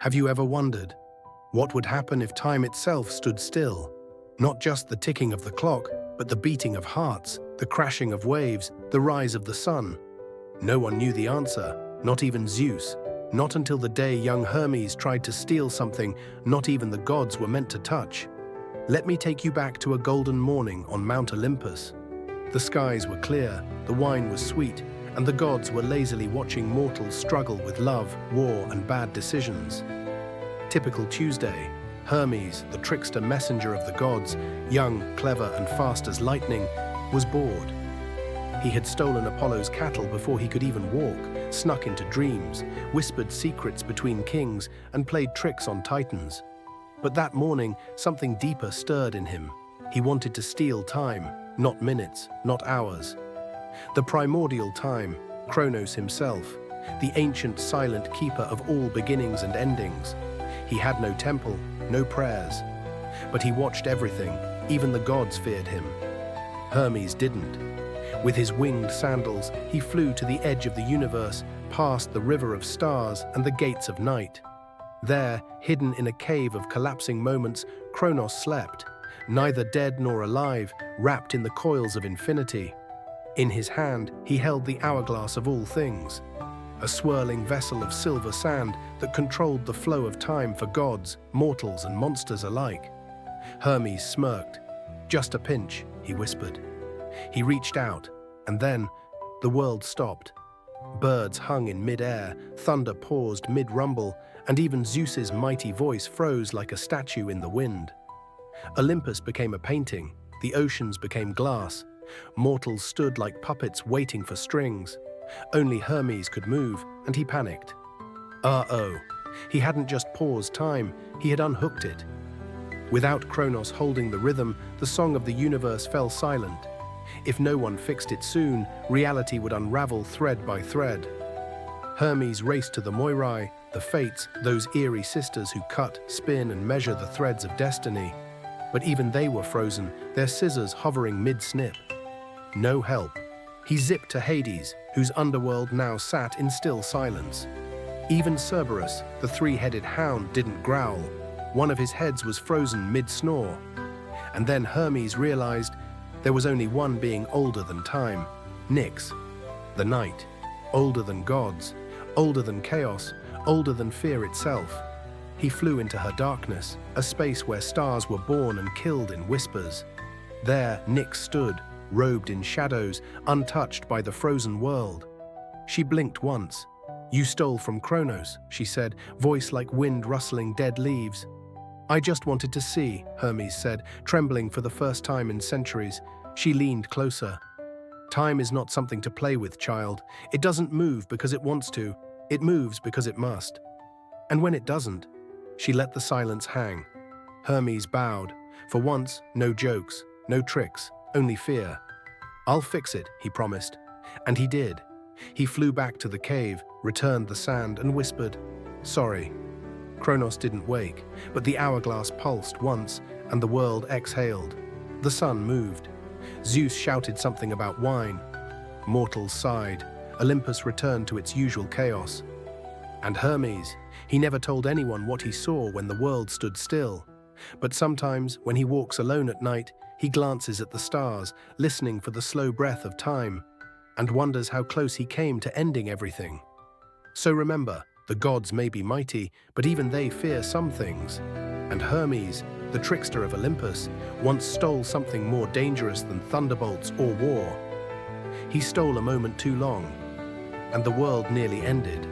Have you ever wondered what would happen if time itself stood still? Not just the ticking of the clock, but the beating of hearts, the crashing of waves, the rise of the sun. No one knew the answer, not even Zeus. Not until the day young Hermes tried to steal something not even the gods were meant to touch. Let me take you back to a golden morning on Mount Olympus. The skies were clear, the wine was sweet, and the gods were lazily watching mortals struggle with love, war, and bad decisions. Typical Tuesday, Hermes, the trickster messenger of the gods, young, clever, and fast as lightning, was bored. He had stolen Apollo's cattle before he could even walk, snuck into dreams, whispered secrets between kings, and played tricks on titans. But that morning, something deeper stirred in him. He wanted to steal time, not minutes, not hours. The primordial time, Kronos himself, the ancient silent keeper of all beginnings and endings. He had no temple, no prayers. But he watched everything, even the gods feared him. Hermes didn't. With his winged sandals, he flew to the edge of the universe, past the river of stars and the gates of night. There, hidden in a cave of collapsing moments, Kronos slept, neither dead nor alive, wrapped in the coils of infinity. In his hand, he held the hourglass of all things, a swirling vessel of silver sand that controlled the flow of time for gods, mortals, and monsters alike. Hermes smirked. "Just a pinch," he whispered. He reached out, and then the world stopped. Birds hung in mid-air, thunder paused mid-rumble, and even Zeus's mighty voice froze like a statue in the wind. Olympus became a painting, the oceans became glass. Mortals stood like puppets waiting for strings. Only Hermes could move, and he panicked. Uh-oh, he hadn't just paused time, he had unhooked it. Without Kronos holding the rhythm, the song of the universe fell silent. If no one fixed it soon, reality would unravel thread by thread. Hermes raced to the Moirai, the Fates, those eerie sisters who cut, spin, and measure the threads of destiny. But even they were frozen, their scissors hovering mid-snip. No help. He zipped to Hades, whose underworld now sat in still silence. Even Cerberus, the three-headed hound, didn't growl. One of his heads was frozen mid-snore. And then Hermes realized there was only one being older than time, Nyx, the night, older than gods, older than chaos, older than fear itself. He flew into her darkness, a space where stars were born and killed in whispers. There Nyx stood, robed in shadows, untouched by the frozen world. She blinked once. "You stole from Kronos," she said, voice like wind rustling dead leaves. "I just wanted to see," Hermes said, trembling for the first time in centuries. She leaned closer. "Time is not something to play with, child. It doesn't move because it wants to. It moves because it must. And when it doesn't," she let the silence hang. Hermes bowed. For once, no jokes, no tricks, only fear. "I'll fix it," he promised. And he did. He flew back to the cave, returned the sand, and whispered, "Sorry." Kronos didn't wake, but the hourglass pulsed once, and the world exhaled. The sun moved. Zeus shouted something about wine. Mortals sighed. Olympus returned to its usual chaos. And Hermes, he never told anyone what he saw when the world stood still. But sometimes, when he walks alone at night, he glances at the stars, listening for the slow breath of time, and wonders how close he came to ending everything. So remember, the gods may be mighty, but even they fear some things. And Hermes, the trickster of Olympus, once stole something more dangerous than thunderbolts or war. He stole a moment too long, and the world nearly ended.